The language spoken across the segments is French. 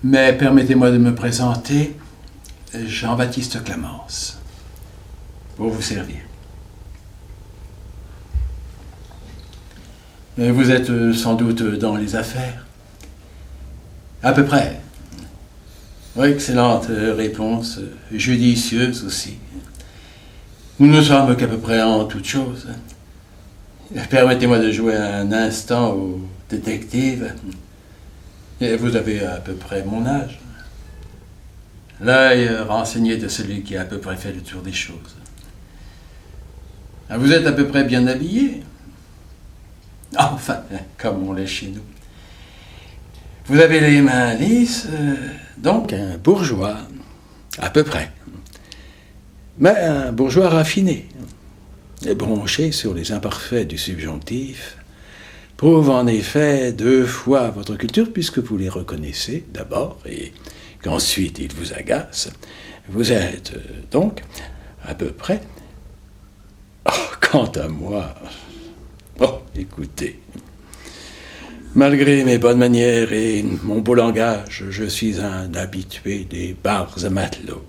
Mais permettez-moi de me présenter, Jean-Baptiste Clamence, pour vous servir. Vous êtes sans doute dans les affaires? À peu près. Excellente réponse, judicieuse aussi. Nous ne sommes qu'à peu près en toutes choses. Permettez-moi de jouer un instant au détective. Vous avez à peu près mon âge. L'œil renseigné de celui qui a à peu près fait le tour des choses. Vous êtes à peu près bien habillé. Enfin, comme on l'est chez nous. Vous avez les mains lisses, donc un bourgeois, à peu près. Mais un bourgeois raffiné, bronché sur les imparfaits du subjonctif, prouve en effet 2 fois votre culture, puisque vous les reconnaissez d'abord, et qu'ensuite ils vous agacent. Vous êtes donc à peu près... Oh, quant à moi... Oh, écoutez, malgré mes bonnes manières et mon beau langage, je suis un habitué des bars à matelot.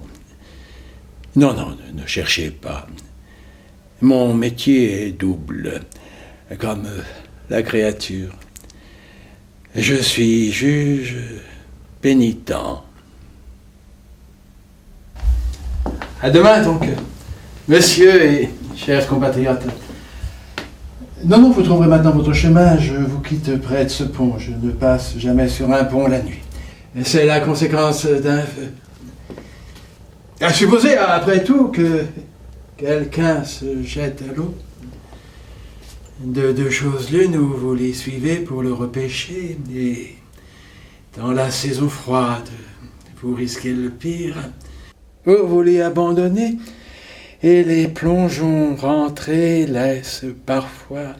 Non, ne cherchez pas. Mon métier est double, comme la créature. Je suis juge pénitent. À demain, donc, monsieur et chers compatriotes. Non, vous trouverez maintenant votre chemin. Je vous quitte près de ce pont. Je ne passe jamais sur un pont la nuit. C'est la conséquence d'un feu. À supposer, après tout, que quelqu'un se jette à l'eau. De 2 choses l'une, ou vous les suivez pour le repêcher, et dans la saison froide, vous risquez le pire. Ou vous les abandonnez, et les plongeons rentrés laissent parfois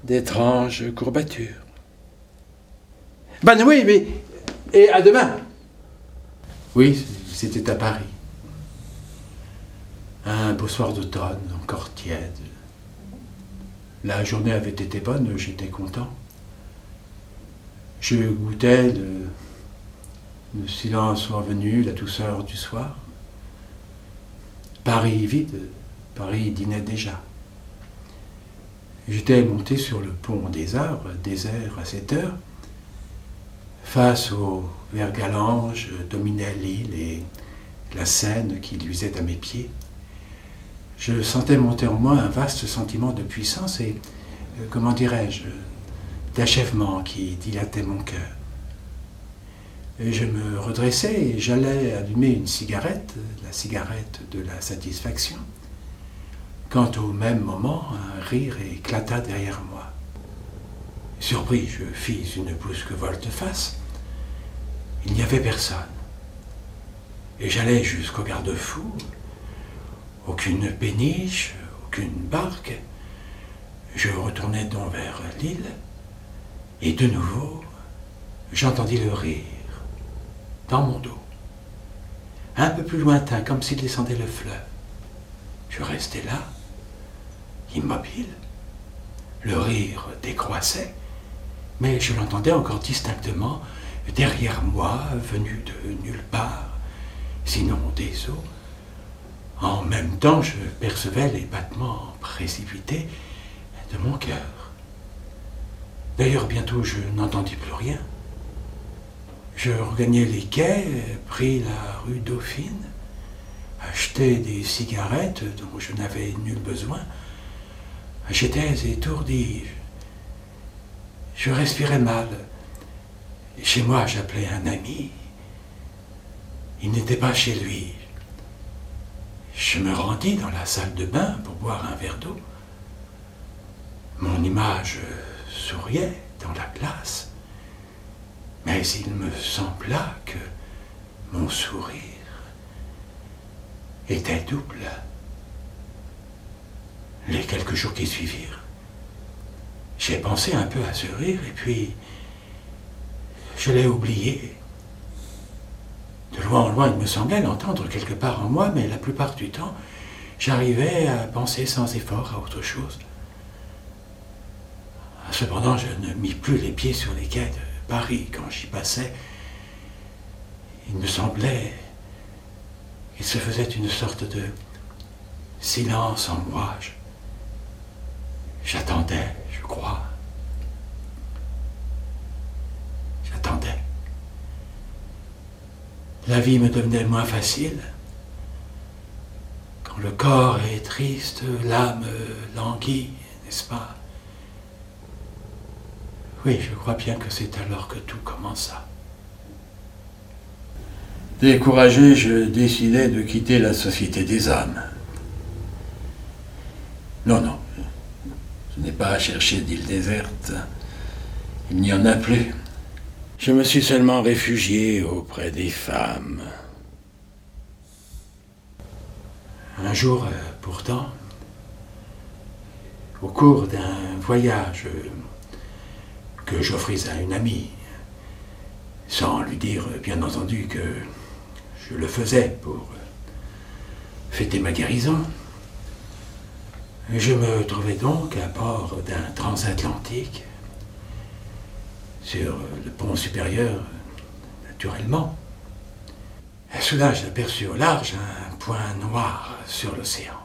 d'étranges courbatures. Ben oui, mais... Et à demain. Oui, c'était à Paris. Un beau soir d'automne, encore tiède. La journée avait été bonne, j'étais content. Je goûtais le silence revenu, la douceur du soir. Paris vide, Paris dînait déjà. J'étais monté sur le pont des Arts, désert à cette heure. Face au vert galange dominait l'île et la Seine qui luisait à mes pieds. Je sentais monter en moi un vaste sentiment de puissance et, comment dirais-je, d'achèvement qui dilatait mon cœur. Et je me redressais et j'allais allumer une cigarette, la cigarette de la satisfaction, quand au même moment un rire éclata derrière moi. Surpris, je fis une brusque volte-face. Il n'y avait personne. Et j'allais jusqu'au garde-fou. Aucune péniche, aucune barque. Je retournai donc vers l'île, et de nouveau, j'entendis le rire dans mon dos, un peu plus lointain, comme s'il descendait le fleuve. Je restai là, immobile. Le rire décroissait, mais je l'entendais encore distinctement derrière moi, venu de nulle part, sinon des eaux. En même temps, je percevais les battements précipités de mon cœur. D'ailleurs, bientôt, je n'entendis plus rien. Je regagnai les quais, pris la rue Dauphine, achetai des cigarettes dont je n'avais nul besoin. J'étais étourdi. Je respirais mal. Chez moi, j'appelais un ami. Il n'était pas chez lui. Je me rendis dans la salle de bain pour boire un verre d'eau. Mon image souriait dans la glace, mais il me sembla que mon sourire était double. Les quelques jours qui suivirent, j'ai pensé un peu à ce rire et puis je l'ai oublié. De loin en loin, il me semblait l'entendre quelque part en moi, mais la plupart du temps, j'arrivais à penser sans effort à autre chose. Cependant, je ne mis plus les pieds sur les quais de Paris quand j'y passais. Il me semblait qu'il se faisait une sorte de silence en moi. J'attendais, je crois. J'attendais. La vie me devenait moins facile. Quand le corps est triste, l'âme languit, n'est-ce pas? Oui, je crois bien que c'est alors que tout commença. Découragé, je décidai de quitter la Société des âmes. Non, je n'ai pas à chercher d'île déserte. Il n'y en a plus. Je me suis seulement réfugié auprès des femmes. Un jour, pourtant, au cours d'un voyage que j'offris à une amie, sans lui dire, bien entendu, que je le faisais pour fêter ma guérison, je me trouvais donc à bord d'un transatlantique, sur le pont supérieur, naturellement. Et soudain, j'aperçus au large un point noir sur l'océan.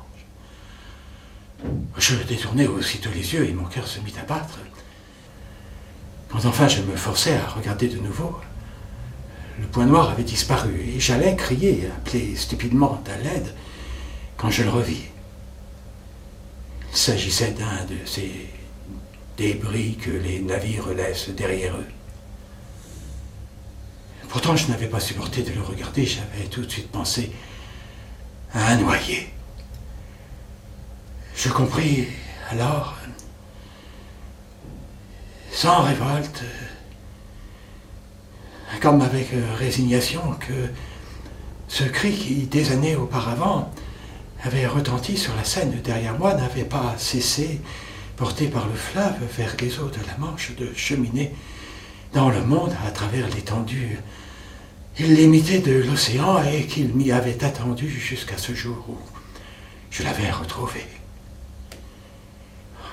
Je détournai aussitôt les yeux et mon cœur se mit à battre. Quand enfin je me forçai à regarder de nouveau, le point noir avait disparu et j'allais crier, appeler stupidement à l'aide quand je le revis. Il s'agissait d'un de ces débris que les navires laissent derrière eux. Pourtant, je n'avais pas supporté de le regarder, j'avais tout de suite pensé à un noyé. Je compris alors, sans révolte, comme avec résignation, que ce cri qui, des années auparavant, avait retenti sur la Seine derrière moi n'avait pas cessé, porté par le fleuve vers les eaux de la Manche, de cheminer dans le monde à travers l'étendue illimitée de l'océan et qu'il m'y avait attendu jusqu'à ce jour où je l'avais retrouvé.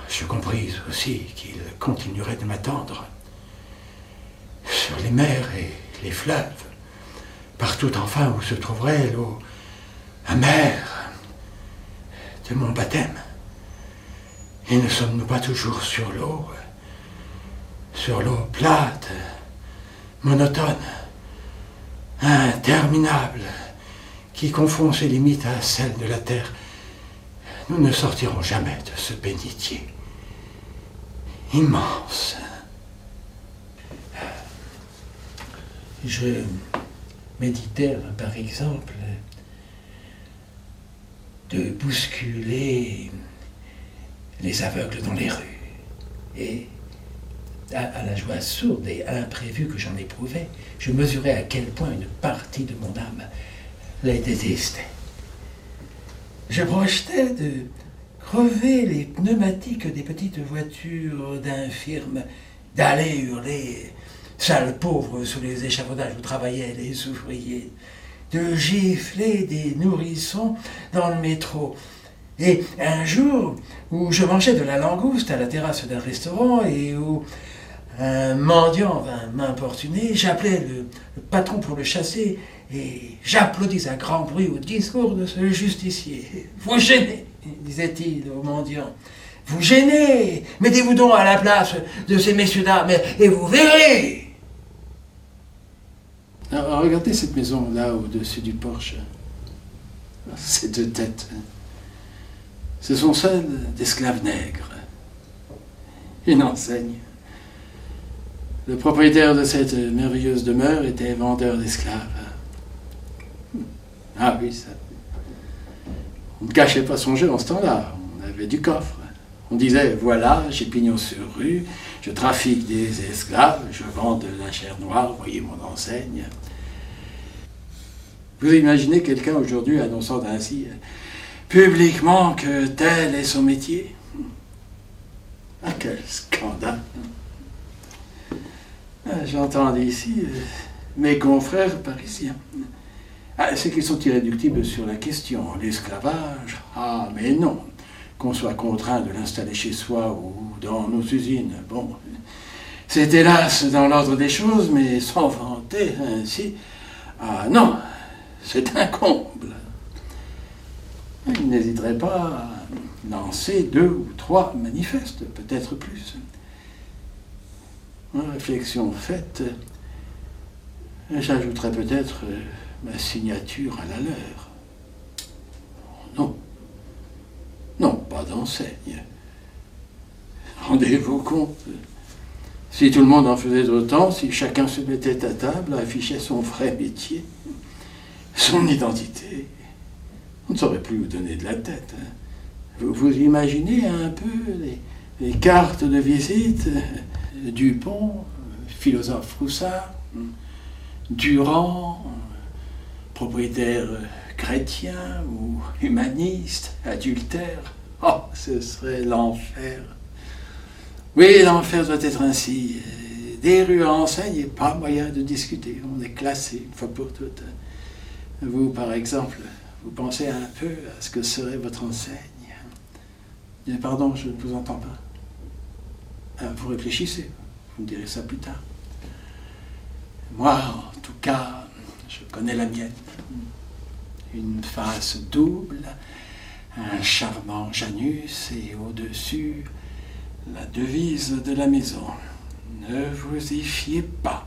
Je compris aussi qu'il continuerait de m'attendre sur les mers et les fleuves, partout enfin où se trouverait l'eau amère de mon baptême. Et ne sommes-nous pas toujours sur l'eau plate, monotone, interminable, qui confond ses limites à celles de la terre? Nous ne sortirons jamais de ce bénitier immense. Je méditais, par exemple, de bousculer les aveugles dans les rues. Et à la joie sourde et imprévue que j'en éprouvais, je mesurais à quel point une partie de mon âme les détestait. Je projetais de crever les pneumatiques des petites voitures d'infirmes, d'aller hurler « sales pauvres » sous les échafaudages où travaillaient les ouvriers, de gifler des nourrissons dans le métro. Et un jour où je mangeais de la langouste à la terrasse d'un restaurant et où un mendiant vint m'importuner, j'appelais le patron pour le chasser et j'applaudis à grand bruit au discours de ce justicier. « Vous gênez !» disait-il au mendiant. « Vous gênez! Mettez-vous donc à la place de ces messieurs-dames et vous verrez !» Alors, regardez cette maison là au-dessus du porche. Ces deux têtes. Ce sont celles d'esclaves nègres. Une enseigne. Le propriétaire de cette merveilleuse demeure était vendeur d'esclaves. Ah oui, ça. On ne cachait pas son jeu en ce temps-là. On avait du coffre. On disait, voilà, j'ai pignon sur rue, je trafique des esclaves, je vends de la chair noire, voyez mon enseigne. Vous imaginez quelqu'un aujourd'hui annonçant ainsi publiquement que tel est son métier? Ah, quel scandale! J'entends d'ici mes confrères parisiens. C'est qu'ils sont irréductibles sur la question. L'esclavage, ah mais non, qu'on soit contraint de l'installer chez soi ou dans nos usines, bon, c'est hélas dans l'ordre des choses, mais sans vanter ainsi, Ah non, c'est un comble. Il n'hésiterait pas à lancer 2 ou 3 manifestes, peut-être plus. Réflexion faite, j'ajouterais peut-être ma signature à la leur. Non, non, pas d'enseigne. Rendez-vous compte, si tout le monde en faisait autant, si chacun se mettait à table, affichait son vrai métier, son identité, on ne saurait plus où donner de la tête. Vous imaginez un peu les cartes de visite, Dupont, philosophe Froussard, Durand, propriétaire chrétien ou humaniste, adultère. Oh, ce serait l'enfer. Oui, l'enfer doit être ainsi. Des rues à enseigne et pas moyen de discuter. On est classé une fois pour toutes. Vous, par exemple, vous pensez un peu à ce que serait votre enseigne. Pardon, je ne vous entends pas. Vous réfléchissez, vous me direz ça plus tard. Moi, en tout cas, je connais la mienne. Une face double, un charmant Janus et au-dessus, la devise de la maison. Ne vous y fiez pas.